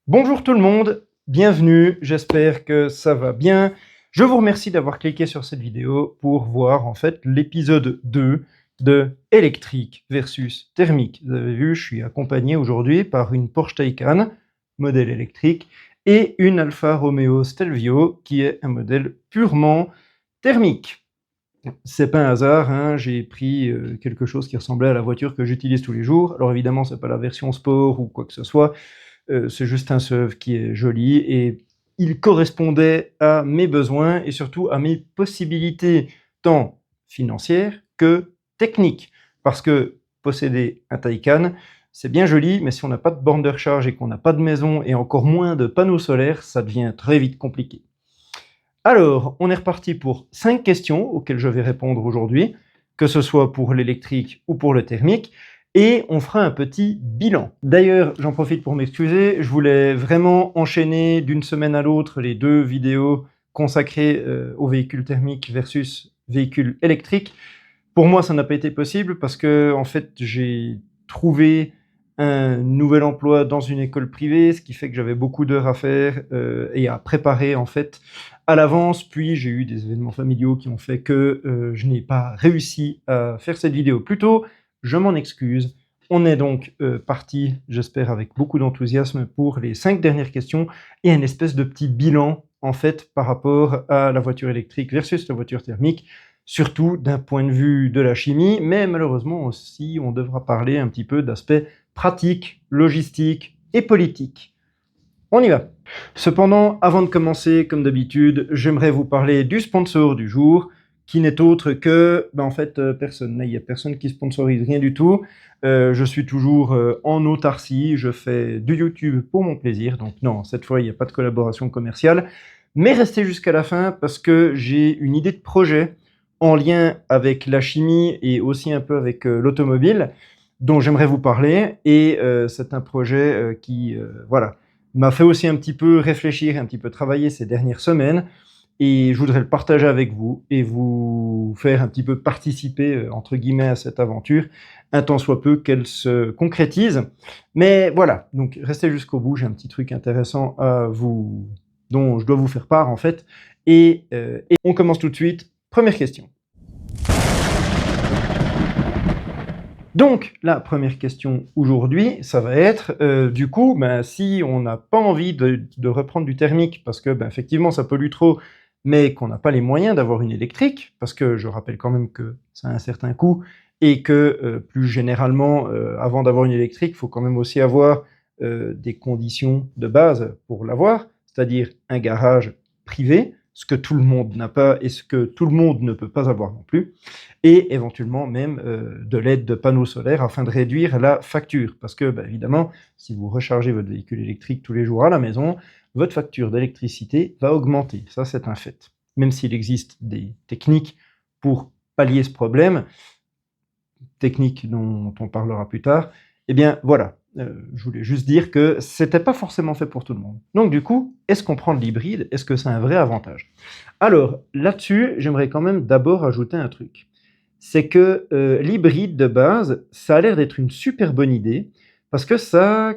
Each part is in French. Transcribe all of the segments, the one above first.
Bonjour tout le monde, bienvenue, j'espère que ça va bien. Je vous remercie d'avoir cliqué sur cette vidéo pour voir en fait l'épisode 2 de électrique versus thermique. Vous avez vu, je suis accompagné aujourd'hui par une Porsche Taycan, modèle électrique, et une Alfa Romeo Stelvio, qui est un modèle purement thermique. C'est pas un hasard, hein, j'ai pris quelque chose qui ressemblait à la voiture que j'utilise tous les jours. Alors évidemment, c'est pas la version sport ou quoi que ce soit, c'est juste un SUV qui est joli et il correspondait à mes besoins et surtout à mes possibilités, tant financières que techniques. Parce que posséder un Taycan, c'est bien joli, mais si on n'a pas de borne de recharge et qu'on n'a pas de maison et encore moins de panneaux solaires, ça devient très vite compliqué. Alors, on est reparti pour 5 questions auxquelles je vais répondre aujourd'hui, que ce soit pour l'électrique ou pour le thermique, et on fera un petit bilan. D'ailleurs, j'en profite pour m'excuser, je voulais vraiment enchaîner d'une semaine à l'autre les 2 vidéos consacrées aux véhicules thermiques versus véhicules électriques. Pour moi, ça n'a pas été possible parce que, en fait, j'ai trouvé un nouvel emploi dans une école privée, ce qui fait que j'avais beaucoup d'heures à faire et à préparer en fait à l'avance. Puis j'ai eu des événements familiaux qui ont fait que je n'ai pas réussi à faire cette vidéo plus tôt. Je m'en excuse. On est donc parti, j'espère, avec beaucoup d'enthousiasme pour les 5 dernières questions et un espèce de petit bilan en fait par rapport à la voiture électrique versus la voiture thermique, surtout d'un point de vue de la chimie, mais malheureusement aussi on devra parler un petit peu d'aspects pratiques, logistiques et politiques. On y va. Cependant, avant de commencer, comme d'habitude, j'aimerais vous parler du sponsor du jour, qui n'est autre que, en fait, personne. Il n'y a personne qui sponsorise rien du tout. Je suis toujours en autarcie, je fais du YouTube pour mon plaisir, donc non, cette fois, il n'y a pas de collaboration commerciale. Mais restez jusqu'à la fin parce que j'ai une idée de projet en lien avec la chimie et aussi un peu avec l'automobile, dont j'aimerais vous parler. Et c'est un projet qui, voilà, m'a fait aussi un petit peu réfléchir, un petit peu travailler ces dernières semaines, et je voudrais le partager avec vous et vous faire un petit peu participer, entre guillemets, à cette aventure, un tant soit peu qu'elle se concrétise. Mais voilà, donc restez jusqu'au bout, j'ai un petit truc intéressant à vous, dont je dois vous faire part en fait, et on commence tout de suite. Première question. Donc, la première question aujourd'hui, ça va être, du coup, si on n'a pas envie de reprendre du thermique parce que, effectivement, ça pollue trop, mais qu'on n'a pas les moyens d'avoir une électrique, parce que je rappelle quand même que ça a un certain coût et que, plus généralement, avant d'avoir une électrique, il faut quand même aussi avoir des conditions de base pour l'avoir, c'est-à-dire un garage privé, ce que tout le monde n'a pas et ce que tout le monde ne peut pas avoir non plus, et éventuellement même de l'aide de panneaux solaires afin de réduire la facture. Parce que, évidemment, si vous rechargez votre véhicule électrique tous les jours à la maison, votre facture d'électricité va augmenter. Ça, c'est un fait. Même s'il existe des techniques pour pallier ce problème, techniques dont on parlera plus tard, eh bien, voilà. Je voulais juste dire que c'était pas forcément fait pour tout le monde. Donc du coup, est-ce qu'on prend de l'hybride? Est-ce que c'est un vrai avantage? Alors, là-dessus, j'aimerais quand même d'abord ajouter un truc. C'est que l'hybride de base, ça a l'air d'être une super bonne idée, parce que ça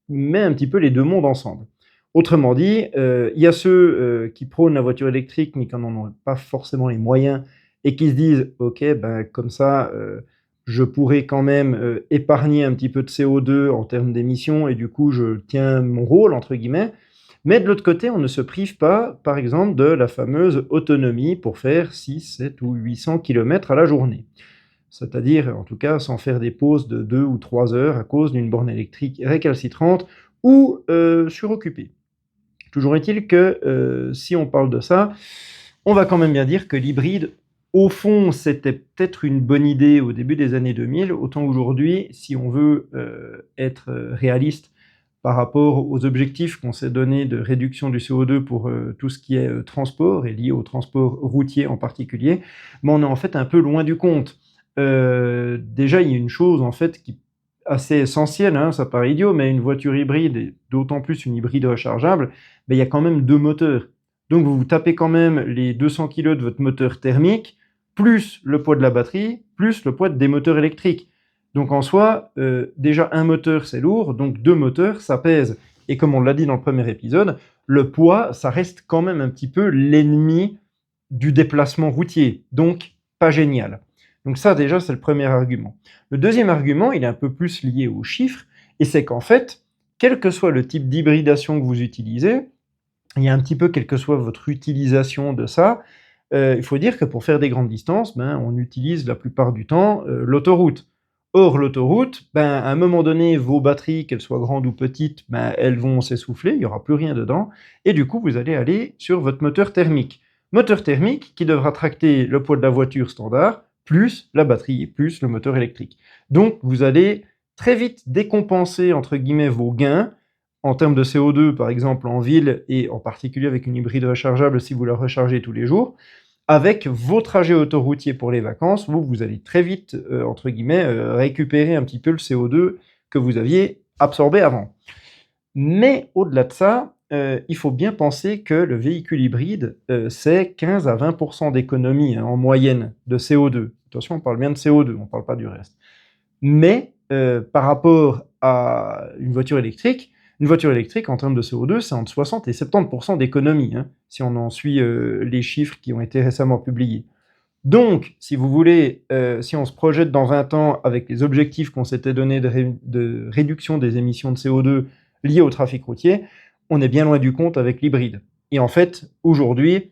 met un petit peu les 2 mondes ensemble. Autrement dit, il y a ceux qui prônent la voiture électrique, mais qui n'en ont pas forcément les moyens, et qui se disent, ok, comme ça, je pourrais quand même épargner un petit peu de CO2 en termes d'émissions, et du coup, je tiens mon rôle, entre guillemets. Mais de l'autre côté, on ne se prive pas, par exemple, de la fameuse autonomie pour faire 6, 7 ou 800 km à la journée. C'est-à-dire, en tout cas, sans faire des pauses de 2 ou 3 heures à cause d'une borne électrique récalcitrante ou suroccupée. Toujours est-il que si on parle de ça, on va quand même bien dire que l'hybride, au fond, c'était peut-être une bonne idée au début des années 2000, autant aujourd'hui, si on veut être réaliste par rapport aux objectifs qu'on s'est donnés de réduction du CO2 pour tout ce qui est transport, et lié au transport routier en particulier, mais on est en fait un peu loin du compte. Déjà, il y a une chose en fait qui est assez essentielle, hein, ça paraît idiot, mais une voiture hybride, et d'autant plus une hybride rechargeable, il y a quand même 2 moteurs. Donc vous vous tapez quand même les 200 kg de votre moteur thermique, plus le poids de la batterie, plus le poids des moteurs électriques. Donc en soi, déjà un moteur c'est lourd, donc 2 moteurs ça pèse. Et comme on l'a dit dans le premier épisode, le poids, ça reste quand même un petit peu l'ennemi du déplacement routier. Donc, pas génial. Donc ça, déjà, c'est le premier argument. Le deuxième argument, il est un peu plus lié aux chiffres, et c'est qu'en fait, quel que soit le type d'hybridation que vous utilisez, il y a un petit peu, quelle que soit votre utilisation de ça, il faut dire que pour faire des grandes distances, on utilise la plupart du temps l'autoroute. Or, l'autoroute, à un moment donné, vos batteries, qu'elles soient grandes ou petites, elles vont s'essouffler, il n'y aura plus rien dedans, et du coup, vous allez aller sur votre moteur thermique. Moteur thermique qui devra tracter le poids de la voiture standard, plus la batterie, plus le moteur électrique. Donc, vous allez très vite décompenser, entre guillemets, vos gains, en termes de CO2, par exemple, en ville, et en particulier avec une hybride rechargeable si vous la rechargez tous les jours, avec vos trajets autoroutiers pour les vacances, vous allez très vite, entre guillemets, récupérer un petit peu le CO2 que vous aviez absorbé avant. Mais au-delà de ça, il faut bien penser que le véhicule hybride, c'est 15 à 20% d'économie en moyenne de CO2. Attention, on parle bien de CO2, on ne parle pas du reste. Mais par rapport à une voiture électrique, en termes de CO2, c'est entre 60 et 70% d'économie, si on en suit les chiffres qui ont été récemment publiés. Donc, si vous voulez, si on se projette dans 20 ans avec les objectifs qu'on s'était donnés de réduction des émissions de CO2 liées au trafic routier, on est bien loin du compte avec l'hybride. Et en fait, aujourd'hui,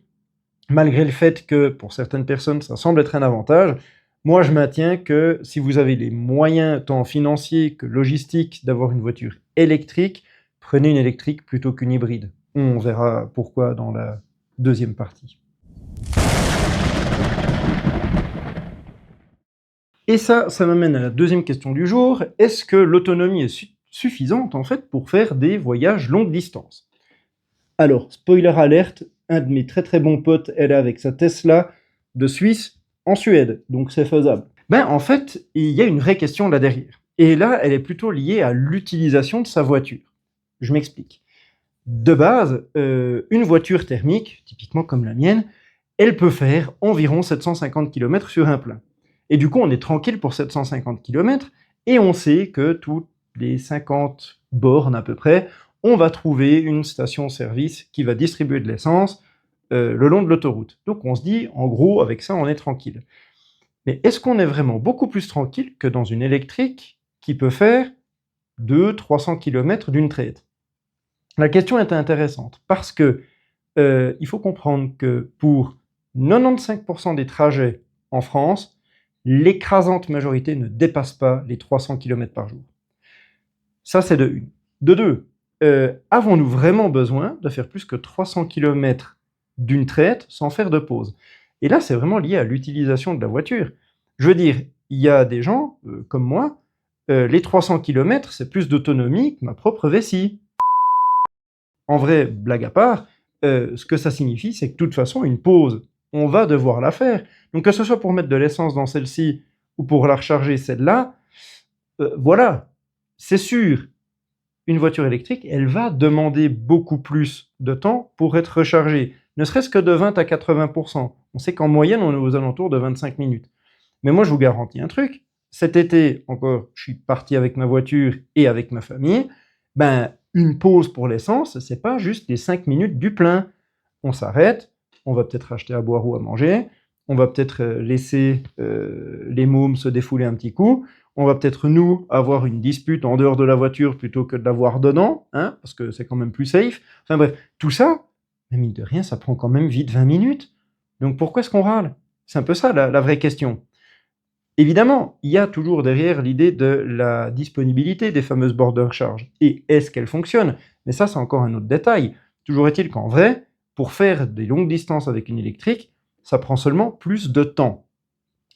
malgré le fait que pour certaines personnes, ça semble être un avantage, moi je maintiens que si vous avez les moyens, tant financiers que logistiques, d'avoir une voiture électrique, prenez une électrique plutôt qu'une hybride. On verra pourquoi dans la deuxième partie. Et ça m'amène à la deuxième question du jour. Est-ce que l'autonomie est suffisante en fait pour faire des voyages longue distance? Alors, spoiler alerte, un de mes très très bons potes est là avec sa Tesla de Suisse en Suède, donc c'est faisable. En fait, il y a une vraie question là derrière. Et là, elle est plutôt liée à l'utilisation de sa voiture. Je m'explique. De base, une voiture thermique, typiquement comme la mienne, elle peut faire environ 750 km sur un plein. Et du coup, on est tranquille pour 750 km, et on sait que toutes les 50 bornes à peu près, on va trouver une station-service qui va distribuer de l'essence le long de l'autoroute. Donc on se dit, en gros, avec ça, on est tranquille. Mais est-ce qu'on est vraiment beaucoup plus tranquille que dans une électrique qui peut faire 200-300 km d'une traite? La question est intéressante parce que il faut comprendre que pour 95% des trajets en France, l'écrasante majorité ne dépasse pas les 300 km par jour. Ça, c'est de une. De deux, avons-nous vraiment besoin de faire plus que 300 km d'une traite sans faire de pause? Et là, c'est vraiment lié à l'utilisation de la voiture. Je veux dire, il y a des gens, comme moi, les 300 km, c'est plus d'autonomie que ma propre vessie. En vrai, blague à part, ce que ça signifie, c'est que de toute façon, une pause, on va devoir la faire. Donc que ce soit pour mettre de l'essence dans celle-ci ou pour la recharger celle-là, voilà, c'est sûr, une voiture électrique, elle va demander beaucoup plus de temps pour être rechargée, ne serait-ce que de 20 à 80%. On sait qu'en moyenne, on est aux alentours de 25 minutes. Mais moi, je vous garantis un truc, cet été, encore, je suis parti avec ma voiture et avec ma famille, une pause pour l'essence, c'est pas juste les 5 minutes du plein. On s'arrête, on va peut-être acheter à boire ou à manger, on va peut-être laisser les mômes se défouler un petit coup, on va peut-être, nous, avoir une dispute en dehors de la voiture plutôt que de l'avoir dedans, parce que c'est quand même plus safe. Enfin bref, tout ça, mais mine de rien, ça prend quand même vite 20 minutes. Donc pourquoi est-ce qu'on râle? C'est un peu ça la vraie question. Évidemment, il y a toujours derrière l'idée de la disponibilité des fameuses bornes de recharge. Et est-ce qu'elles fonctionnent? Mais ça, c'est encore un autre détail. Toujours est-il qu'en vrai, pour faire des longues distances avec une électrique, ça prend seulement plus de temps.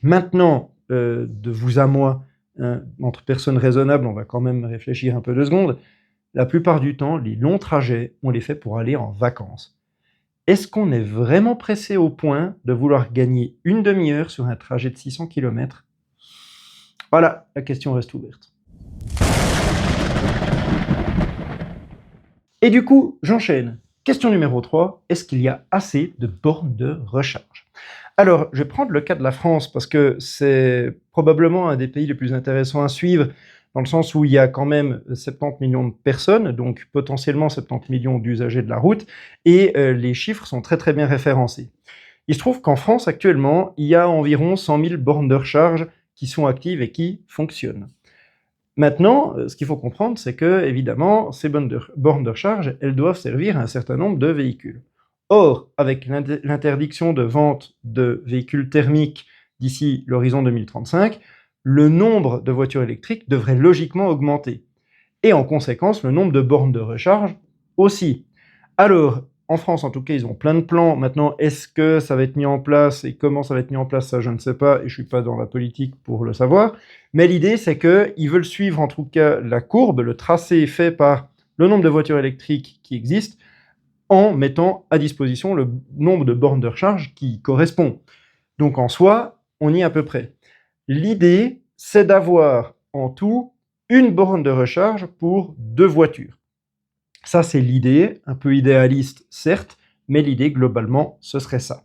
Maintenant, de vous à moi, entre personnes raisonnables, on va quand même réfléchir un peu 2 secondes. La plupart du temps, les longs trajets, on les fait pour aller en vacances. Est-ce qu'on est vraiment pressé au point de vouloir gagner une demi-heure sur un trajet de 600 km? Voilà, la question reste ouverte. Et du coup, j'enchaîne. Question numéro 3, est-ce qu'il y a assez de bornes de recharge? Alors, je vais prendre le cas de la France parce que c'est probablement un des pays les plus intéressants à suivre dans le sens où il y a quand même 70 millions de personnes, donc potentiellement 70 millions d'usagers de la route, et les chiffres sont très très bien référencés. Il se trouve qu'en France, actuellement, il y a environ 100 000 bornes de recharge qui sont actives et qui fonctionnent. Maintenant, ce qu'il faut comprendre, c'est que, évidemment, ces bornes de recharge, elles doivent servir à un certain nombre de véhicules. Or, avec l'interdiction de vente de véhicules thermiques d'ici l'horizon 2035, le nombre de voitures électriques devrait logiquement augmenter. Et en conséquence, le nombre de bornes de recharge aussi. Alors, en France, en tout cas, ils ont plein de plans. Maintenant, est-ce que ça va être mis en place et comment ça va être mis en place, ça, je ne sais pas, et je ne suis pas dans la politique pour le savoir. Mais l'idée, c'est qu'ils veulent suivre, en tout cas, la courbe, le tracé fait par le nombre de voitures électriques qui existent, en mettant à disposition le nombre de bornes de recharge qui correspond. Donc, en soi, on y est à peu près. L'idée, c'est d'avoir en tout une borne de recharge pour 2 voitures. Ça, c'est l'idée, un peu idéaliste, certes, mais l'idée, globalement, ce serait ça.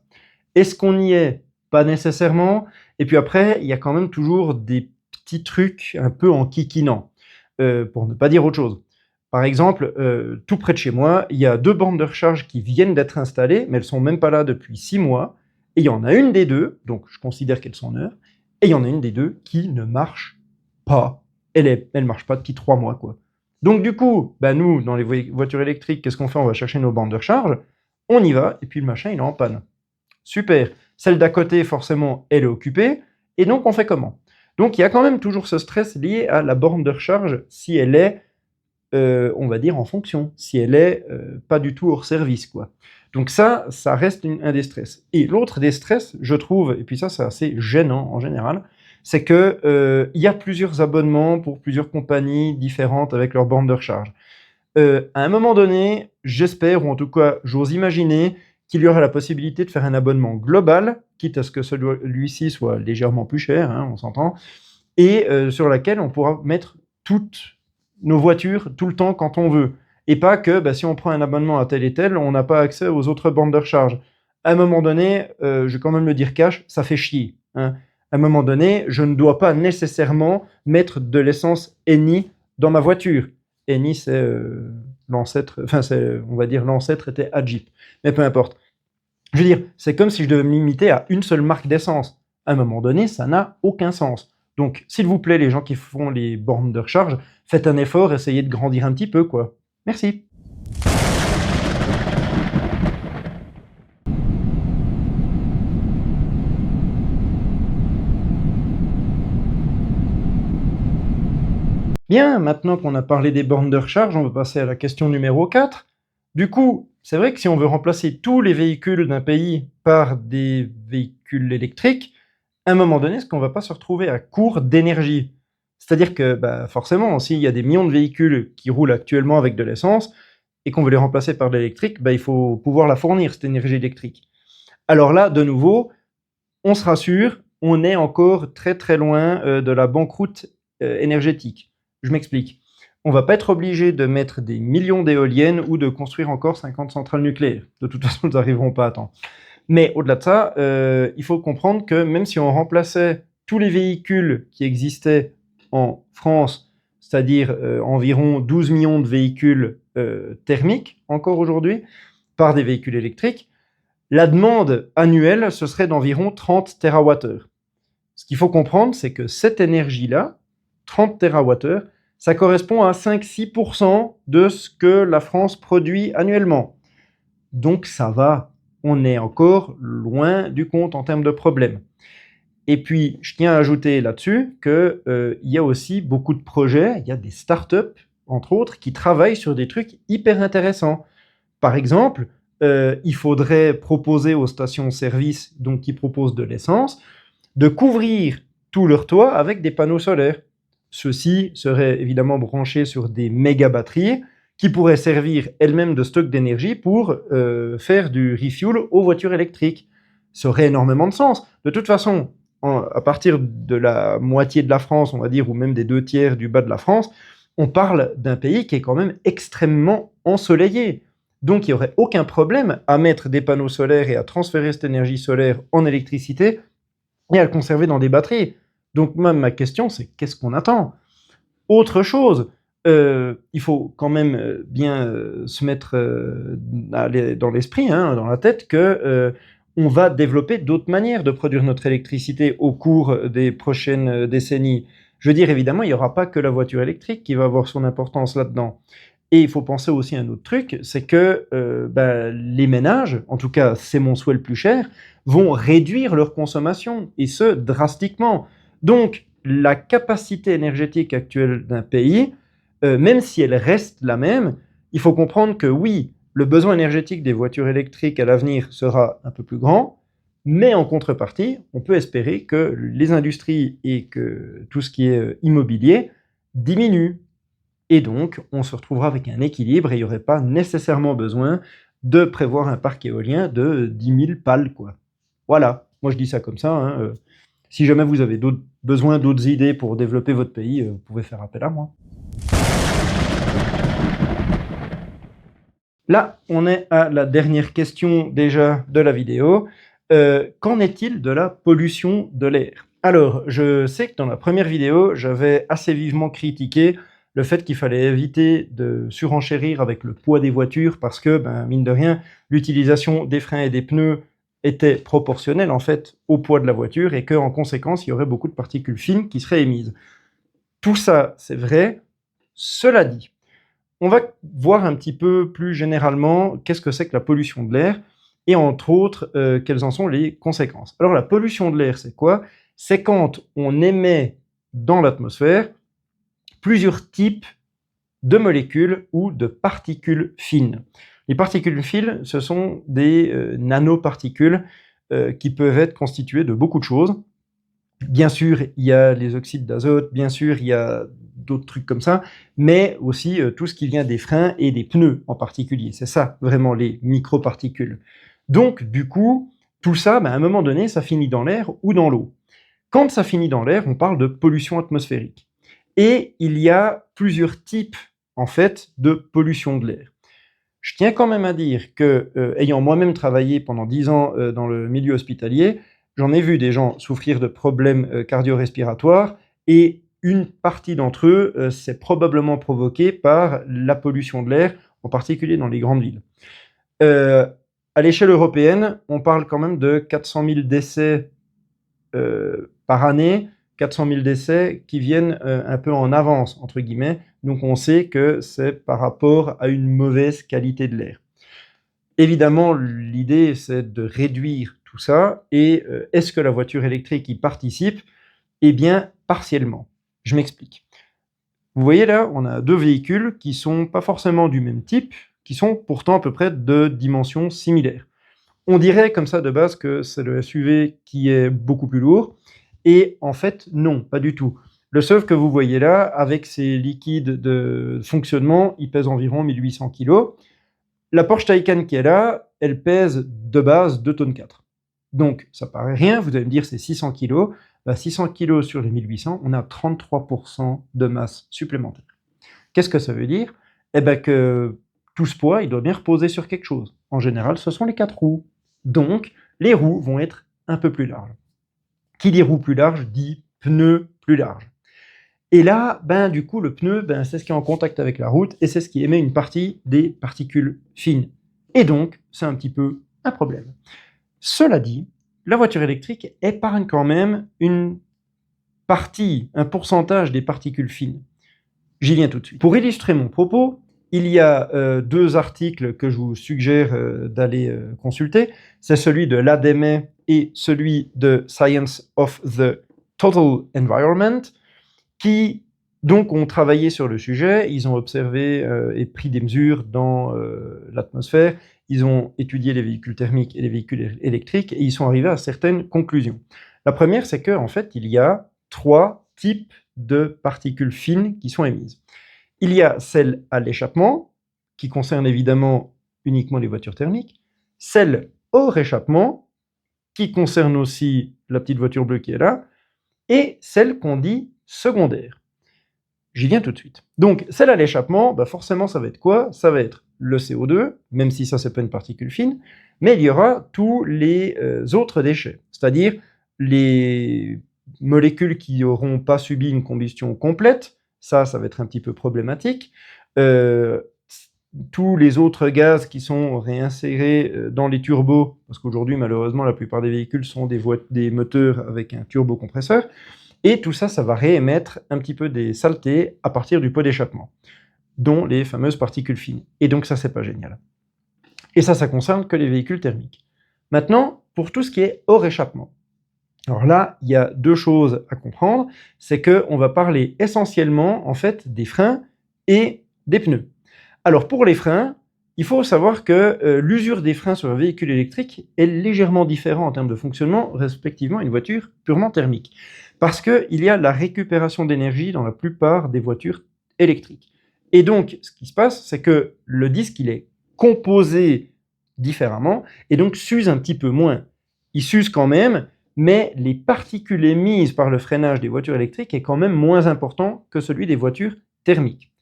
Est-ce qu'on y est? Pas nécessairement. Et puis après, il y a quand même toujours des petits trucs un peu enquiquinants, pour ne pas dire autre chose. Par exemple, tout près de chez moi, il y a 2 bornes de recharge qui viennent d'être installées, mais elles sont même pas là depuis 6 mois. Et il y en a une des deux, donc je considère qu'elles sont neuves, et il y en a une des deux qui ne marche pas. Elle marche pas depuis 3 mois, quoi. Donc du coup, nous, dans les voitures électriques, qu'est-ce qu'on fait? On va chercher nos bandes de recharge, on y va, et puis le machin, il est en panne. Super. Celle d'à côté, forcément, elle est occupée, et donc on fait comment? Donc il y a quand même toujours ce stress lié à la borne de recharge, si elle est, on va dire, en fonction, si elle est pas du tout hors service, quoi. Donc ça reste un des stress. Et l'autre des stress, je trouve, et puis ça c'est assez gênant en général, c'est que il y a plusieurs abonnements pour plusieurs compagnies différentes avec leurs bornes de recharge. À un moment donné, j'espère, ou en tout cas j'ose imaginer, qu'il y aura la possibilité de faire un abonnement global, quitte à ce que celui-ci soit légèrement plus cher, hein, on s'entend, et sur laquelle on pourra mettre toutes nos voitures tout le temps quand on veut. Et pas que si on prend un abonnement à tel et tel, on n'a pas accès aux autres bornes de recharge. À un moment donné, je vais quand même le dire cash, ça fait chier, hein. À un moment donné, je ne dois pas nécessairement mettre de l'essence Eni dans ma voiture. Eni, c'est l'ancêtre, enfin, on va dire l'ancêtre était Jeep. Mais peu importe. Je veux dire, c'est comme si je devais me limiter à une seule marque d'essence. À un moment donné, ça n'a aucun sens. Donc, s'il vous plaît, les gens qui font les bornes de recharge, faites un effort, essayez de grandir un petit peu, quoi. Merci. Bien, maintenant qu'on a parlé des bornes de recharge, on va passer à la question numéro 4. Du coup, c'est vrai que si on veut remplacer tous les véhicules d'un pays par des véhicules électriques, à un moment donné, est-ce qu'on ne va pas se retrouver à court d'énergie? C'est-à-dire que forcément, s'il y a des millions de véhicules qui roulent actuellement avec de l'essence et qu'on veut les remplacer par de l'électrique, il faut pouvoir la fournir, cette énergie électrique. Alors là, de nouveau, on se rassure, on est encore très très loin de la banqueroute énergétique. Je m'explique. On ne va pas être obligé de mettre des millions d'éoliennes ou de construire encore 50 centrales nucléaires. De toute façon, nous n'arriverons pas à temps. Mais au-delà de ça, il faut comprendre que même si on remplaçait tous les véhicules qui existaient en France, c'est-à-dire environ 12 millions de véhicules thermiques encore aujourd'hui, par des véhicules électriques, la demande annuelle, ce serait d'environ 30 TWh. Ce qu'il faut comprendre, c'est que cette énergie-là, 30 TWh, ça correspond à 5-6% de ce que la France produit annuellement. Donc ça va, on est encore loin du compte en termes de problèmes. Et puis, je tiens à ajouter là-dessus qu'il y a aussi beaucoup de projets, il y a des startups, entre autres, qui travaillent sur des trucs hyper intéressants. Par exemple, il faudrait proposer aux stations-service, donc qui proposent de l'essence, de couvrir tout leur toit avec des panneaux solaires. Ceux-ci seraient évidemment branchés sur des méga batteries qui pourraient servir elles-mêmes de stock d'énergie pour faire du refuel aux voitures électriques. Ça aurait énormément de sens. De toute façon, à partir de la moitié de la France, on va dire, ou même des 2/3 du bas de la France, on parle d'un pays qui est quand même extrêmement ensoleillé. Donc il n'y aurait aucun problème à mettre des panneaux solaires et à transférer cette énergie solaire en électricité et à le conserver dans des batteries. Donc même ma question, c'est qu'est-ce qu'on attend? Autre chose, il faut quand même bien se mettre dans l'esprit, hein, dans la tête, que on va développer d'autres manières de produire notre électricité au cours des prochaines décennies. Je veux dire, évidemment, il n'y aura pas que la voiture électrique qui va avoir son importance là-dedans. Et il faut penser aussi à un autre truc, c'est que les ménages, en tout cas c'est mon souhait le plus cher, vont réduire leur consommation, et ce drastiquement. Donc la capacité énergétique actuelle d'un pays, même si elle reste la même, il faut comprendre que oui, le besoin énergétique des voitures électriques à l'avenir sera un peu plus grand, mais en contrepartie, on peut espérer que les industries et que tout ce qui est immobilier diminue. Et donc, on se retrouvera avec un équilibre et il n'y aurait pas nécessairement besoin de prévoir un parc éolien de 10 000 pales, quoi. Voilà, moi je dis ça comme ça, hein. Si jamais vous avez besoin d'autres idées pour développer votre pays, vous pouvez faire appel à moi. Là, on est à la dernière question déjà de la vidéo. Qu'en est-il de la pollution de l'air? Alors, je sais que dans la première vidéo, j'avais assez vivement critiqué le fait qu'il fallait éviter de surenchérir avec le poids des voitures parce que, mine de rien, l'utilisation des freins et des pneus était proportionnelle en fait au poids de la voiture et qu'en conséquence, il y aurait beaucoup de particules fines qui seraient émises. Tout ça, c'est vrai. Cela dit, on va voir un petit peu plus généralement qu'est-ce que c'est que la pollution de l'air et entre autres, quelles en sont les conséquences. Alors la pollution de l'air, c'est quoi? C'est quand on émet dans l'atmosphère plusieurs types de molécules ou de particules fines. Les particules fines, ce sont des nanoparticules qui peuvent être constituées de beaucoup de choses. Bien sûr, il y a les oxydes d'azote, bien sûr, il y a d'autres trucs comme ça, mais aussi tout ce qui vient des freins et des pneus en particulier. C'est ça, vraiment, les microparticules. Donc, du coup, tout ça, à un moment donné, ça finit dans l'air ou dans l'eau. Quand ça finit dans l'air, on parle de pollution atmosphérique. Et il y a plusieurs types, en fait, de pollution de l'air. Je tiens quand même à dire que, ayant moi-même travaillé pendant 10 ans dans le milieu hospitalier, j'en ai vu des gens souffrir de problèmes cardio-respiratoires et une partie d'entre eux, c'est probablement provoqué par la pollution de l'air, en particulier dans les grandes villes. À l'échelle européenne, on parle quand même de 400 000 décès par année, 400 000 décès qui viennent un peu en avance, entre guillemets. Donc on sait que c'est par rapport à une mauvaise qualité de l'air. Évidemment, l'idée, c'est de réduire tout ça. Et est-ce que la voiture électrique y participe? Eh bien, partiellement. Je m'explique. Vous voyez là, on a deux véhicules qui sont pas forcément du même type, qui sont pourtant à peu près de dimensions similaires. On dirait comme ça de base que c'est le SUV qui est beaucoup plus lourd, et en fait non, pas du tout. Le SUV que vous voyez là, avec ses liquides de fonctionnement, il pèse environ 1800 kg. La Porsche Taycan qui est là, elle pèse de base 2 tonnes 4. Donc ça paraît rien, vous allez me dire c'est 600 kg. 600 kg sur les 1800, on a 33% de masse supplémentaire. Qu'est-ce que ça veut dire? Eh bien que tout ce poids, il doit bien reposer sur quelque chose. En général, ce sont les 4 roues. Donc, les roues vont être un peu plus larges. Qui dit roue plus large dit pneu plus large. Et là, du coup, le pneu, c'est ce qui est en contact avec la route et c'est ce qui émet une partie des particules fines. Et donc, c'est un petit peu un problème. Cela dit, la voiture électrique épargne quand même une partie, un pourcentage des particules fines. J'y viens tout de suite. Pour illustrer mon propos, il y a deux articles que je vous suggère d'aller consulter. C'est celui de l'ADEME et celui de Science of the Total Environment, qui donc ont travaillé sur le sujet. Ils ont observé et pris des mesures dans l'atmosphère. Ils ont étudié les véhicules thermiques et les véhicules électriques et ils sont arrivés à certaines conclusions. La première, c'est qu'en fait, il y a 3 types de particules fines qui sont émises. Il y a celle à l'échappement, qui concerne évidemment uniquement les voitures thermiques, celle hors échappement, qui concerne aussi la petite voiture bleue qui est là, et celle qu'on dit secondaire. J'y viens tout de suite. Donc, celle à l'échappement, forcément, ça va être quoi? Ça va être le CO2, même si ça, c'est pas une particule fine, mais il y aura tous les autres déchets, c'est-à-dire les molécules qui n'auront pas subi une combustion complète, ça va être un petit peu problématique. Tous les autres gaz qui sont réinsérés dans les turbos, parce qu'aujourd'hui, malheureusement, la plupart des véhicules sont des moteurs avec un turbocompresseur, et tout ça, ça va réémettre un petit peu des saletés à partir du pot d'échappement, dont les fameuses particules fines. Et donc ça, c'est pas génial. Et ça concerne que les véhicules thermiques. Maintenant, pour tout ce qui est hors échappement. Alors là, il y a deux choses à comprendre, c'est qu'on va parler essentiellement, en fait, des freins et des pneus. Alors pour les freins, il faut savoir que l'usure des freins sur un véhicule électrique est légèrement différente en termes de fonctionnement, respectivement une voiture purement thermique. Parce qu'il y a la récupération d'énergie dans la plupart des voitures électriques. Et donc, ce qui se passe, c'est que le disque, il est composé différemment, et donc s'use un petit peu moins. Il s'use quand même, mais les particules émises par le freinage des voitures électriques est quand même moins important que celui des voitures thermiques.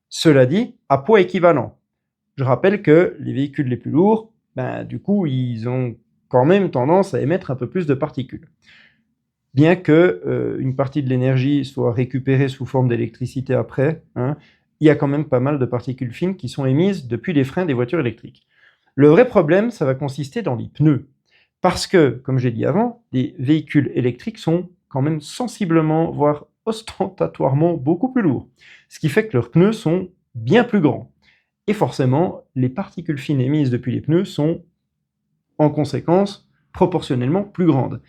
Cela dit, à poids équivalent. Je rappelle que les véhicules les plus lourds, du coup, ils ont quand même tendance à émettre un peu plus de particules. Bien que une partie de l'énergie soit récupérée sous forme d'électricité après, il y a quand même pas mal de particules fines qui sont émises depuis les freins des voitures électriques. Le vrai problème, ça va consister dans les pneus. Parce que, comme j'ai dit avant, les véhicules électriques sont quand même sensiblement, voire ostentatoirement beaucoup plus lourds. Ce qui fait que leurs pneus sont bien plus grands. Et forcément, les particules fines émises depuis les pneus sont, en conséquence, proportionnellement plus grandes.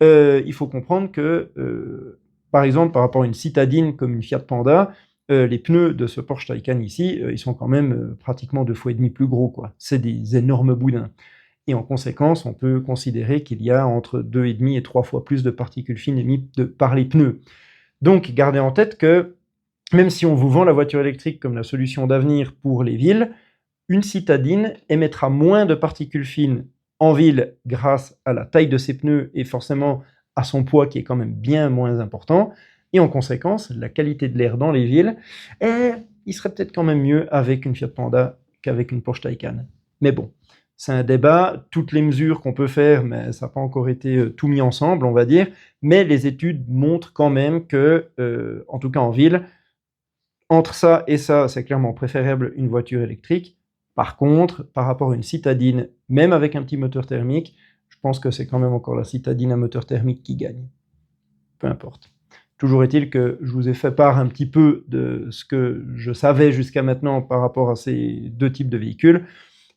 Il faut comprendre que, par exemple, par rapport à une citadine comme une Fiat Panda, les pneus de ce Porsche Taycan ici, ils sont quand même pratiquement 2,5 fois plus gros, quoi. C'est des énormes boudins. Et en conséquence, on peut considérer qu'il y a entre 2,5 et 3 fois plus de particules fines émises par les pneus. Donc, gardez en tête que même si on vous vend la voiture électrique comme la solution d'avenir pour les villes, une citadine émettra moins de particules fines en ville grâce à la taille de ses pneus et forcément à son poids qui est quand même bien moins important. Et en conséquence, la qualité de l'air dans les villes, il serait peut-être quand même mieux avec une Fiat Panda qu'avec une Porsche Taycan. Mais bon, c'est un débat, toutes les mesures qu'on peut faire, mais ça n'a pas encore été tout mis ensemble, on va dire. Mais les études montrent quand même que, en tout cas en ville, entre ça et ça, c'est clairement préférable une voiture électrique. Par contre, par rapport à une citadine, même avec un petit moteur thermique, je pense que c'est quand même encore la citadine à moteur thermique qui gagne. Peu importe. Toujours est-il que je vous ai fait part un petit peu de ce que je savais jusqu'à maintenant par rapport à ces deux types de véhicules.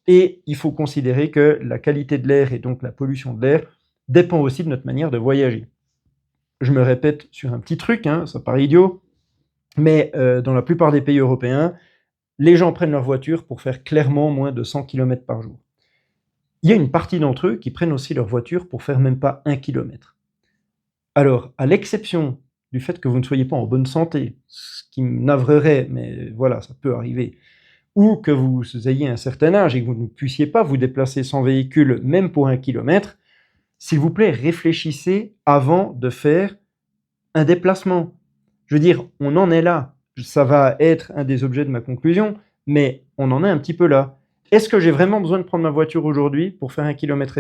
Et il faut considérer que la qualité de l'air et donc la pollution de l'air dépend aussi de notre manière de voyager. Je me répète sur un petit truc, ça paraît idiot, mais dans la plupart des pays européens, les gens prennent leur voiture pour faire clairement moins de 100 km par jour. Il y a une partie d'entre eux qui prennent aussi leur voiture pour faire même pas 1 km. Alors, à l'exception du fait que vous ne soyez pas en bonne santé, ce qui me navrerait, mais voilà, ça peut arriver, ou que vous ayez un certain âge et que vous ne puissiez pas vous déplacer sans véhicule, même pour 1 km, s'il vous plaît, réfléchissez avant de faire un déplacement. Je veux dire, on en est là. Ça va être un des objets de ma conclusion, mais on en est un petit peu là. Est-ce que j'ai vraiment besoin de prendre ma voiture aujourd'hui pour faire 1,5 km?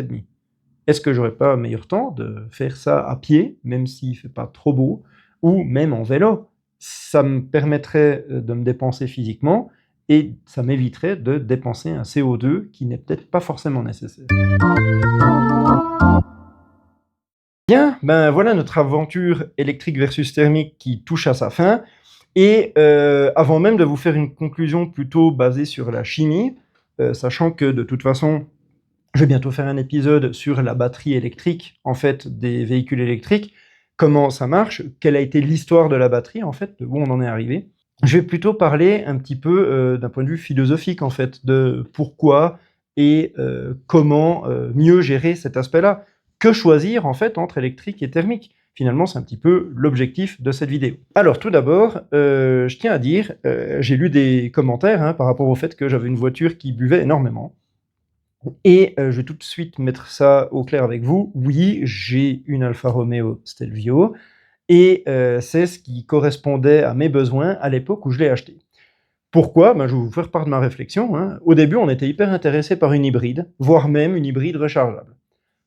Est-ce que j'aurais pas meilleur temps de faire ça à pied, même s'il ne fait pas trop beau, ou même en vélo? Ça me permettrait de me dépenser physiquement et ça m'éviterait de dépenser un CO2 qui n'est peut-être pas forcément nécessaire. Bien, voilà notre aventure électrique versus thermique qui touche à sa fin. Et avant même de vous faire une conclusion plutôt basée sur la chimie, sachant que de toute façon, je vais bientôt faire un épisode sur la batterie électrique, en fait, des véhicules électriques, comment ça marche, quelle a été l'histoire de la batterie, en fait, de où on en est arrivé. Je vais plutôt parler un petit peu d'un point de vue philosophique, en fait, de pourquoi et comment mieux gérer cet aspect-là. Que choisir, en fait, entre électrique et thermique? Finalement, c'est un petit peu l'objectif de cette vidéo. Alors, tout d'abord, je tiens à dire, j'ai lu des commentaires par rapport au fait que j'avais une voiture qui buvait énormément. Et je vais tout de suite mettre ça au clair avec vous. Oui, j'ai une Alfa Romeo Stelvio, et c'est ce qui correspondait à mes besoins à l'époque où je l'ai acheté. Pourquoi? Je vais vous faire part de ma réflexion. Au début, on était hyper intéressé par une hybride, voire même une hybride rechargeable.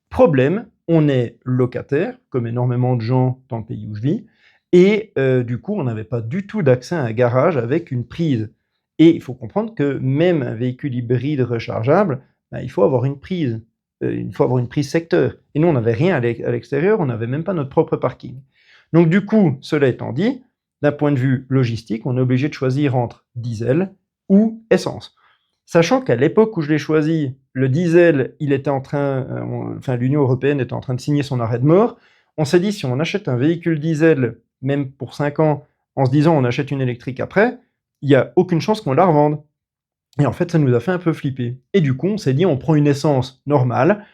Problème, on est locataire, comme énormément de gens dans le pays où je vis, Et du coup, on n'avait pas du tout d'accès à un garage avec une prise. Et il faut comprendre que même un véhicule hybride rechargeable, ben, il faut avoir une prise. Il faut avoir une prise secteur. Et nous, on n'avait rien à l'extérieur, on n'avait même pas notre propre parking. Donc du coup, cela étant dit, d'un point de vue logistique, on est obligé de choisir entre diesel ou essence. Sachant qu'à l'époque où je l'ai choisi, le diesel, il était en train, enfin l'Union européenne était en train de signer son arrêt de mort. On s'est dit, si on achète un véhicule diesel, même pour 5 ans, en se disant on achète une électrique après, il n'y a aucune chance qu'on la revende. Et en fait, ça nous a fait un peu flipper. Et du coup, on s'est dit, on prend une essence normale,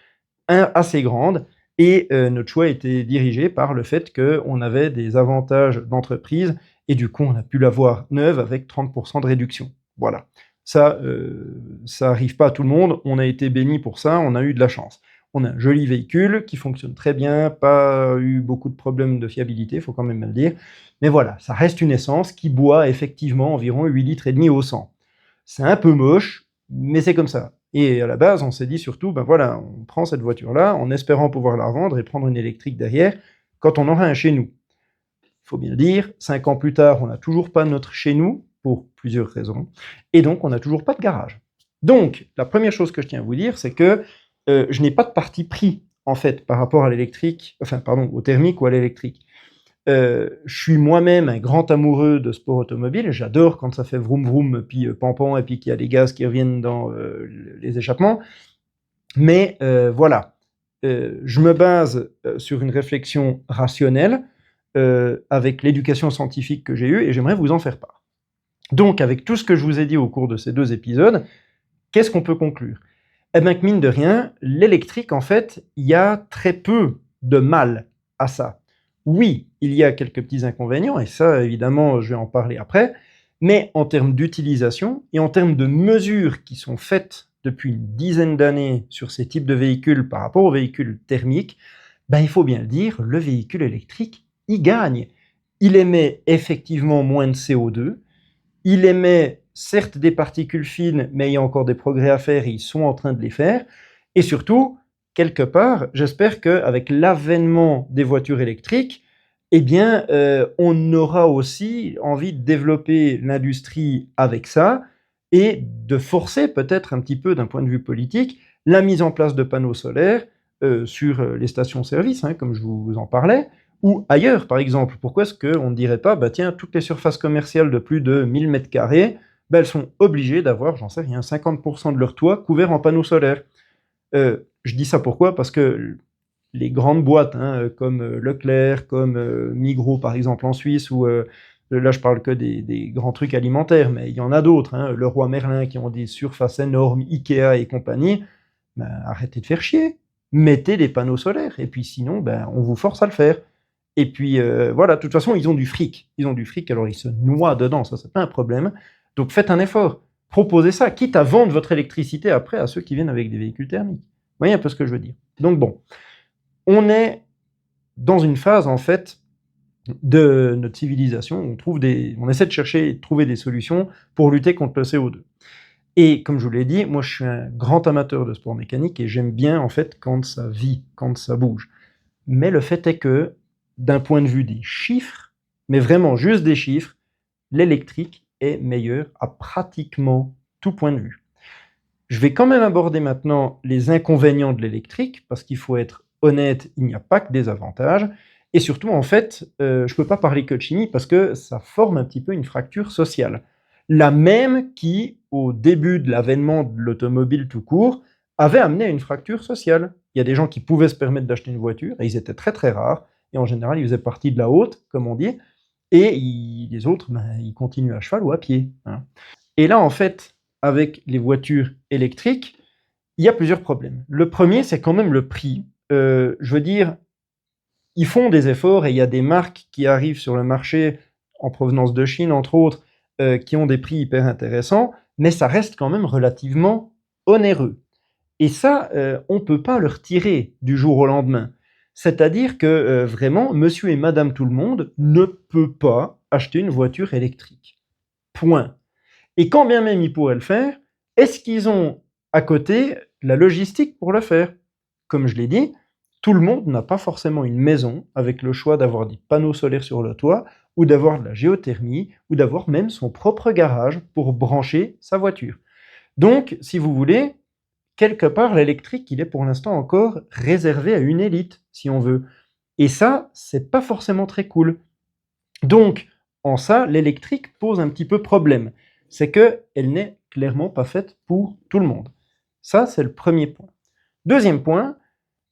assez grande, et notre choix était dirigé par le fait qu'on avait des avantages d'entreprise, et du coup, on a pu l'avoir neuve avec 30% de réduction. Voilà. Ça arrive pas à tout le monde, on a été béni pour ça, on a eu de la chance. On a un joli véhicule qui fonctionne très bien, pas eu beaucoup de problèmes de fiabilité, il faut quand même le dire. Mais voilà, ça reste une essence qui boit effectivement environ 8,5 litres au 100. C'est un peu moche, mais c'est comme ça. Et à la base, on s'est dit surtout, ben voilà, on prend cette voiture-là en espérant pouvoir la revendre et prendre une électrique derrière quand on aura un chez nous. Il faut bien le dire, 5 ans plus tard, on n'a toujours pas notre chez nous, pour plusieurs raisons, et donc on n'a toujours pas de garage. Donc, la première chose que je tiens à vous dire, c'est que je n'ai pas de parti pris, en fait, par rapport à l'électrique, enfin, pardon, au thermique ou à l'électrique. Je suis moi-même un grand amoureux de sport automobile. J'adore quand ça fait vroom vroom, puis pampan, et puis qu'il y a les gaz qui reviennent dans les échappements. Mais voilà, je me base sur une réflexion rationnelle avec l'éducation scientifique que j'ai eue et j'aimerais vous en faire part. Donc, avec tout ce que je vous ai dit au cours de ces 2 épisodes, qu'est-ce qu'on peut conclure? Eh bien que mine de rien, l'électrique, en fait, il y a très peu de mal à ça. Oui, il y a quelques petits inconvénients, et ça, évidemment, je vais en parler après, mais en termes d'utilisation et en termes de mesures qui sont faites depuis une dizaine d'années sur ces types de véhicules par rapport aux véhicules thermiques, ben, il faut bien le dire, le véhicule électrique, il gagne. Il émet effectivement moins de CO2, il émet certes des particules fines, mais il y a encore des progrès à faire et ils sont en train de les faire. Et surtout, quelque part, j'espère qu'avec l'avènement des voitures électriques, eh bien, on aura aussi envie de développer l'industrie avec ça et de forcer peut-être un petit peu d'un point de vue politique la mise en place de panneaux solaires sur les stations-service, hein, comme je vous en parlais, ou ailleurs, par exemple. Pourquoi est-ce qu'on ne dirait pas, bah tiens, toutes les surfaces commerciales de plus de 1000 mètres carrés, bah, elles sont obligées d'avoir, j'en sais rien, 50% de leur toit couvert en panneaux solaires. Je dis ça pourquoi? Parce que les grandes boîtes, hein, comme Leclerc, comme Migros par exemple en Suisse, ou là je parle que des grands trucs alimentaires, mais il y en a d'autres, hein, Leroy Merlin qui ont des surfaces énormes, Ikea et compagnie, ben, arrêtez de faire chier, mettez des panneaux solaires, et puis sinon, ben, on vous force à le faire. Et puis voilà, de toute façon, ils ont du fric. Ils ont du fric, alors ils se noient dedans, ça, c'est pas un problème. Donc faites un effort. Proposez ça, quitte à vendre votre électricité après à ceux qui viennent avec des véhicules thermiques. Vous voyez un peu ce que je veux dire. Donc bon, on est dans une phase, en fait, de notre civilisation, on essaie de chercher et de trouver des solutions pour lutter contre le CO2. Et comme je vous l'ai dit, moi je suis un grand amateur de sport mécanique et j'aime bien, en fait, quand ça vit, quand ça bouge. Mais le fait est que, d'un point de vue des chiffres, mais vraiment juste des chiffres, l'électrique est meilleur à pratiquement tout point de vue. Je vais quand même aborder maintenant les inconvénients de l'électrique, parce qu'il faut être honnête, il n'y a pas que des avantages. Et surtout, en fait, je ne peux pas parler que de chimie, parce que ça forme un petit peu une fracture sociale. La même qui, au début de l'avènement de l'automobile tout court, avait amené à une fracture sociale. Il y a des gens qui pouvaient se permettre d'acheter une voiture, et ils étaient très très rares, et en général, ils faisaient partie de la haute, comme on dit, et les autres, ben, ils continuent à cheval ou à pied, hein. Et là, en fait, avec les voitures électriques, il y a plusieurs problèmes. Le premier, c'est quand même le prix. Je veux dire, ils font des efforts et il y a des marques qui arrivent sur le marché en provenance de Chine, entre autres, qui ont des prix hyper intéressants, mais ça reste quand même relativement onéreux. Et ça, on ne peut pas le retirer du jour au lendemain. C'est-à-dire que vraiment, monsieur et madame tout le monde ne peut pas acheter une voiture électrique. Point. Et quand bien même ils pourraient le faire, est-ce qu'ils ont à côté la logistique pour le faire? Comme je l'ai dit, Tout le monde n'a pas forcément une maison avec le choix d'avoir des panneaux solaires sur le toit, ou d'avoir de la géothermie, ou d'avoir même son propre garage pour brancher sa voiture. Donc, si vous voulez, quelque part, l'électrique, il est pour l'instant encore réservé à une élite, si on veut. Et ça, c'est pas forcément très cool. Donc, en ça, l'électrique pose un petit peu problème. C'est qu'elle n'est clairement pas faite pour tout le monde. Ça, c'est le premier point. Deuxième point,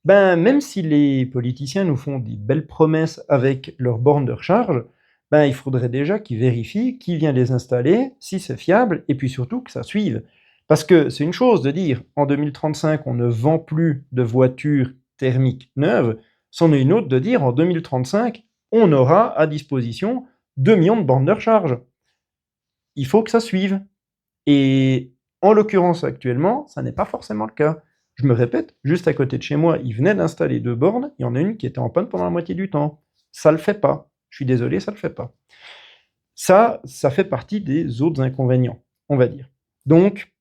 même si les politiciens nous font des belles promesses avec leurs bornes de recharge, il faudrait déjà qu'ils vérifient qui vient les installer, si c'est fiable, et puis surtout que ça suive. Parce que c'est une chose de dire en 2035 on ne vend plus de voitures thermiques neuves, c'en est une autre de dire en 2035 on aura à disposition 2 millions de bornes de recharge. Il faut que ça suive. Et en l'occurrence actuellement, ça n'est pas forcément le cas. Je me répète, juste à côté de chez moi, ils venaient d'installer 2 bornes, il y en a une qui était en panne pendant la moitié du temps. Ça le fait pas. Je suis désolé, ça le fait pas. Ça fait partie des autres inconvénients, on va dire. Donc,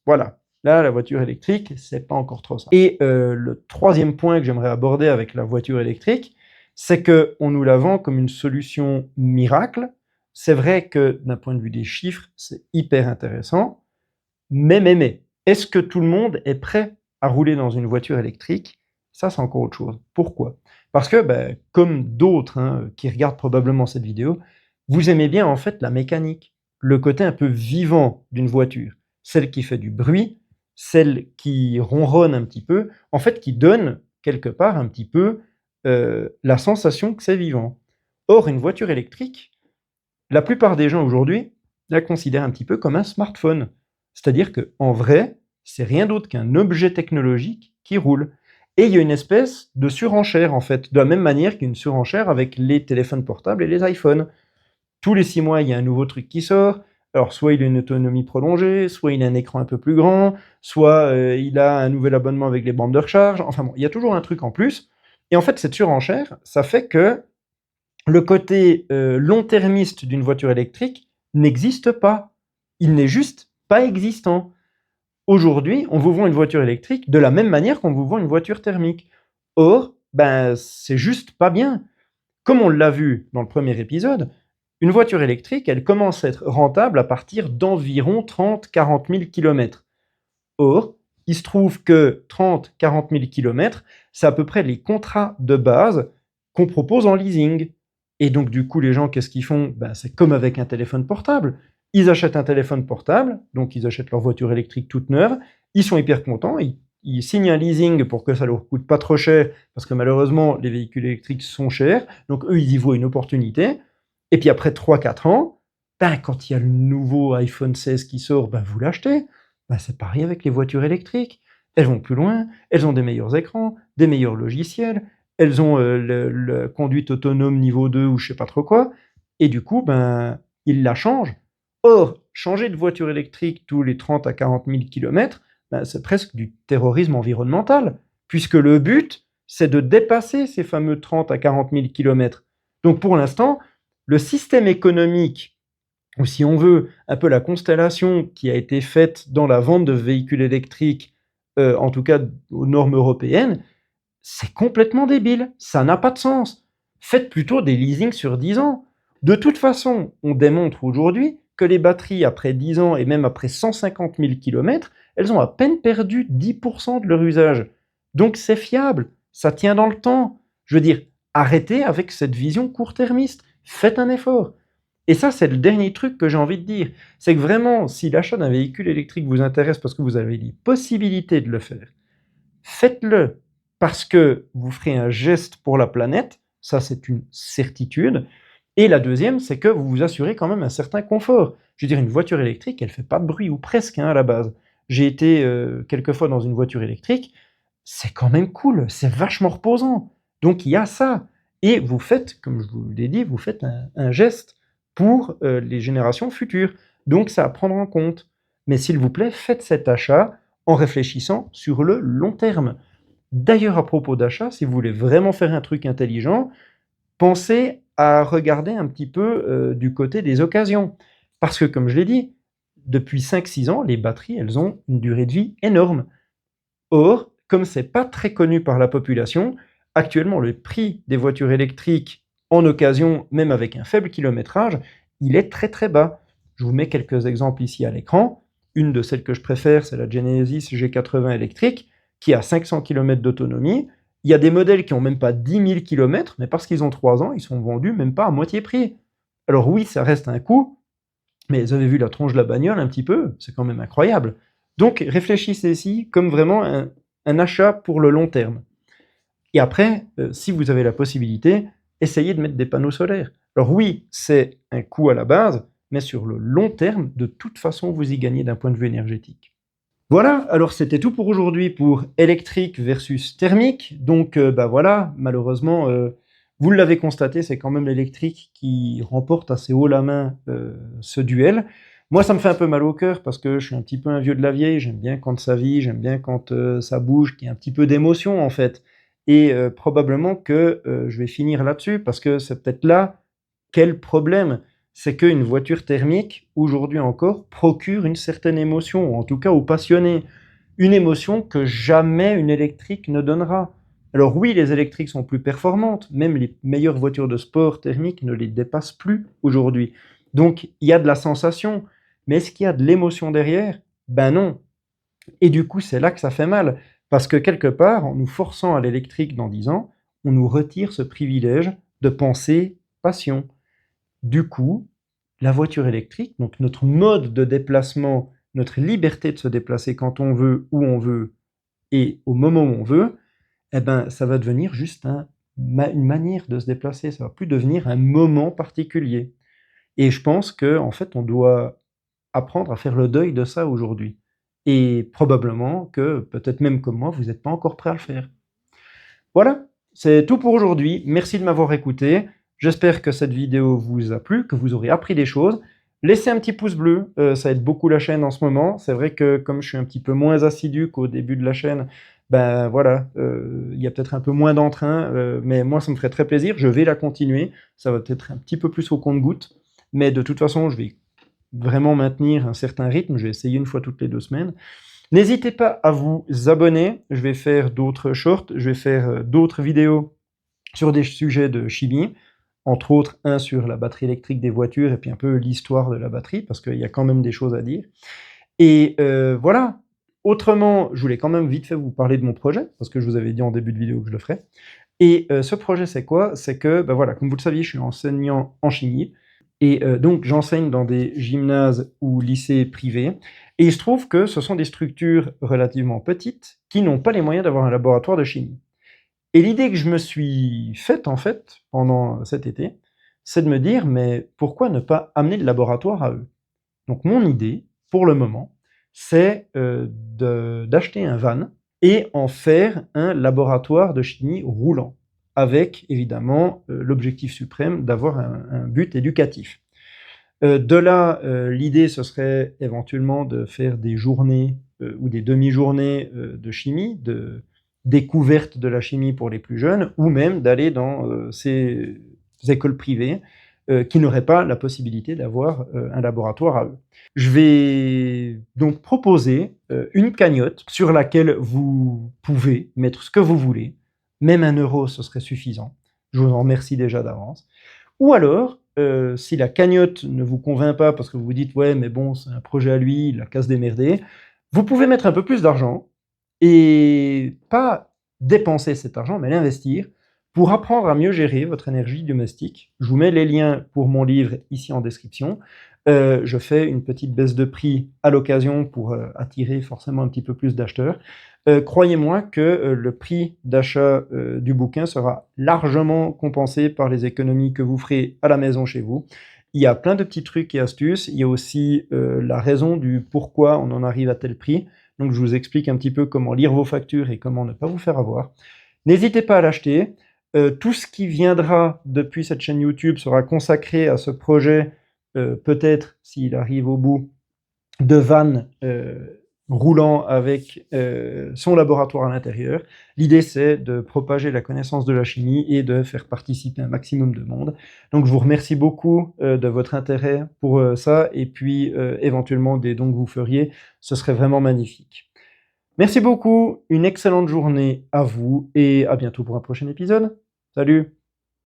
voilà. Là, la voiture électrique, c'est pas encore trop ça. Et le troisième point que j'aimerais aborder avec la voiture électrique, c'est qu'on nous la vend comme une solution miracle. C'est vrai que d'un point de vue des chiffres, c'est hyper intéressant. Mais, est-ce que tout le monde est prêt à rouler dans une voiture électrique? Ça, c'est encore autre chose. Pourquoi? Parce que, comme d'autres qui regardent probablement cette vidéo, vous aimez bien en fait la mécanique, le côté un peu vivant d'une voiture, celle qui fait du bruit, celle qui ronronne un petit peu, en fait qui donne quelque part un petit peu la sensation que c'est vivant. Or, une voiture électrique, la plupart des gens aujourd'hui la considèrent un petit peu comme un smartphone. C'est-à-dire qu'en vrai, c'est rien d'autre qu'un objet technologique qui roule. Et il y a une espèce de surenchère, en fait, de la même manière qu'il y a une surenchère avec les téléphones portables et les iPhones. Tous les 6 mois, il y a un nouveau truc qui sort. Alors, soit il a une autonomie prolongée, soit il a un écran un peu plus grand, soit il a un nouvel abonnement avec les bandes de recharge. Enfin bon, il y a toujours un truc en plus. Et en fait, cette surenchère, ça fait que le côté long-termiste d'une voiture électrique n'existe pas. Il n'est juste pas existant. Aujourd'hui, on vous vend une voiture électrique de la même manière qu'on vous vend une voiture thermique. Or, c'est juste pas bien. Comme on l'a vu dans le premier épisode, une voiture électrique, elle commence à être rentable à partir d'environ 30-40 000 km. Or, il se trouve que 30-40 000 km, c'est à peu près les contrats de base qu'on propose en leasing. Et donc, du coup, les gens, qu'est-ce qu'ils font? C'est comme avec un téléphone portable. Ils achètent un téléphone portable, donc ils achètent leur voiture électrique toute neuve, ils sont hyper contents, ils signent un leasing pour que ça leur coûte pas trop cher, parce que malheureusement, les véhicules électriques sont chers, donc eux, ils y voient une opportunité. Et puis après 3-4 ans, quand il y a le nouveau iPhone 16 qui sort, vous l'achetez. C'est pareil avec les voitures électriques. Elles vont plus loin, elles ont des meilleurs écrans, des meilleurs logiciels, elles ont le conduite autonome niveau 2 ou je sais pas trop quoi, et du coup, ils la changent. Or, changer de voiture électrique tous les 30 à 40 000 km, c'est presque du terrorisme environnemental, puisque le but, c'est de dépasser ces fameux 30 à 40 000 km. Donc pour l'instant, le système économique, ou si on veut, un peu la constellation qui a été faite dans la vente de véhicules électriques, en tout cas aux normes européennes, c'est complètement débile, ça n'a pas de sens. Faites plutôt des leasings sur 10 ans. De toute façon, on démontre aujourd'hui que les batteries, après 10 ans et même après 150 000 km, elles ont à peine perdu 10% de leur usage. Donc c'est fiable, ça tient dans le temps. Je veux dire, arrêtez avec cette vision court-termiste, faites un effort. Et ça, c'est le dernier truc que j'ai envie de dire. C'est que vraiment, si l'achat d'un véhicule électrique vous intéresse parce que vous avez les possibilités de le faire, faites-le parce que vous ferez un geste pour la planète, ça c'est une certitude. Et la deuxième, c'est que vous vous assurez quand même un certain confort. Je veux dire, une voiture électrique, elle fait pas de bruit, ou presque à la base. J'ai été quelques fois dans une voiture électrique, c'est quand même cool, c'est vachement reposant. Donc il y a ça. Et vous faites, comme je vous l'ai dit, vous faites un geste pour les générations futures. Donc c'est à prendre en compte. Mais s'il vous plaît, faites cet achat en réfléchissant sur le long terme. D'ailleurs, à propos d'achat, si vous voulez vraiment faire un truc intelligent, pensez à regarder un petit peu du côté des occasions. Parce que, comme je l'ai dit, depuis 5-6 ans, les batteries, elles ont une durée de vie énorme. Or, comme c'est pas très connu par la population, actuellement, le prix des voitures électriques en occasion, même avec un faible kilométrage, il est très très bas. Je vous mets quelques exemples ici à l'écran. Une de celles que je préfère, c'est la Genesis G80 électrique, qui a 500 km d'autonomie. Il y a des modèles qui n'ont même pas 10 000 km, mais parce qu'ils ont 3 ans, ils sont vendus même pas à moitié prix. Alors oui, ça reste un coût, mais vous avez vu la tronche de la bagnole un petit peu, c'est quand même incroyable. Donc réfléchissez-y comme vraiment un achat pour le long terme. Et après, si vous avez la possibilité, essayez de mettre des panneaux solaires. Alors oui, c'est un coût à la base, mais sur le long terme, de toute façon, vous y gagnez d'un point de vue énergétique. Voilà, alors c'était tout pour aujourd'hui pour électrique versus thermique. Donc bah voilà, malheureusement, vous l'avez constaté, c'est quand même l'électrique qui remporte assez haut la main ce duel. Moi, ça me fait un peu mal au cœur parce que je suis un petit peu un vieux de la vieille, j'aime bien quand ça vit, j'aime bien quand ça bouge, qu'il y a un petit peu d'émotion en fait. Et probablement que je vais finir là-dessus parce que c'est peut-être là quel problème. C'est qu'une voiture thermique, aujourd'hui encore, procure une certaine émotion, ou en tout cas aux passionnés. Une émotion que jamais une électrique ne donnera. Alors oui, les électriques sont plus performantes, même les meilleures voitures de sport thermiques ne les dépassent plus aujourd'hui. Donc il y a de la sensation, mais est-ce qu'il y a de l'émotion derrière? Ben non. Et du coup, c'est là que ça fait mal, parce que quelque part, en nous forçant à l'électrique dans 10 ans, on nous retire ce privilège de penser passion. Du coup, la voiture électrique, donc notre mode de déplacement, notre liberté de se déplacer quand on veut, où on veut et au moment où on veut, eh ben, ça va devenir juste une manière de se déplacer. Ça va plus devenir un moment particulier. Et je pense que, en fait, on doit apprendre à faire le deuil de ça aujourd'hui. Et probablement que, peut-être même comme moi, vous n'êtes pas encore prêt à le faire. Voilà, c'est tout pour aujourd'hui. Merci de m'avoir écouté. J'espère que cette vidéo vous a plu, que vous aurez appris des choses. Laissez un petit pouce bleu, ça aide beaucoup la chaîne en ce moment. C'est vrai que comme je suis un petit peu moins assidu qu'au début de la chaîne, ben voilà, il y a peut-être un peu moins d'entrain, mais moi ça me ferait très plaisir. Je vais la continuer. Ça va peut-être un petit peu plus au compte-gouttes, mais de toute façon, je vais vraiment maintenir un certain rythme. Je vais essayer une fois toutes les 2 semaines. N'hésitez pas à vous abonner, je vais faire d'autres shorts, je vais faire d'autres vidéos sur des sujets de chimie, entre autres un sur la batterie électrique des voitures et puis un peu l'histoire de la batterie, parce qu'il y a quand même des choses à dire. Et voilà, autrement, je voulais quand même vite fait vous parler de mon projet, parce que je vous avais dit en début de vidéo que je le ferais. Et ce projet, c'est quoi? C'est que, ben voilà, comme vous le saviez, je suis enseignant en chimie, et donc j'enseigne dans des gymnases ou lycées privés, et il se trouve que ce sont des structures relativement petites qui n'ont pas les moyens d'avoir un laboratoire de chimie. Et l'idée que je me suis faite, en fait, pendant cet été, c'est de me dire, mais pourquoi ne pas amener le laboratoire à eux? Donc mon idée, pour le moment, c'est d'acheter un van et en faire un laboratoire de chimie roulant, avec évidemment l'objectif suprême d'avoir un but éducatif. De là, l'idée, ce serait éventuellement de faire des journées ou des demi-journées de chimie, de découverte de la chimie pour les plus jeunes, ou même d'aller dans ces écoles privées qui n'auraient pas la possibilité d'avoir un laboratoire à eux. Je vais donc proposer une cagnotte sur laquelle vous pouvez mettre ce que vous voulez, même 1 euro, ce serait suffisant. Je vous en remercie déjà d'avance. Ou alors, si la cagnotte ne vous convainc pas parce que vous vous dites: «Ouais, mais bon, c'est un projet à lui, il a qu'à se démerder», vous pouvez mettre un peu plus d'argent et pas dépenser cet argent, mais l'investir pour apprendre à mieux gérer votre énergie domestique. Je vous mets les liens pour mon livre ici en description. Je fais une petite baisse de prix à l'occasion pour attirer forcément un petit peu plus d'acheteurs. Croyez-moi que le prix d'achat du bouquin sera largement compensé par les économies que vous ferez à la maison chez vous. Il y a plein de petits trucs et astuces. Il y a aussi la raison du pourquoi on en arrive à tel prix. Donc je vous explique un petit peu comment lire vos factures et comment ne pas vous faire avoir. N'hésitez pas à l'acheter. Tout ce qui viendra depuis cette chaîne YouTube sera consacré à ce projet, peut-être, s'il arrive au bout, de van roulant avec son laboratoire à l'intérieur. L'idée, c'est de propager la connaissance de la chimie et de faire participer un maximum de monde. Donc je vous remercie beaucoup de votre intérêt pour ça, et puis éventuellement des dons que vous feriez, ce serait vraiment magnifique. Merci beaucoup, une excellente journée à vous et à bientôt pour un prochain épisode. Salut!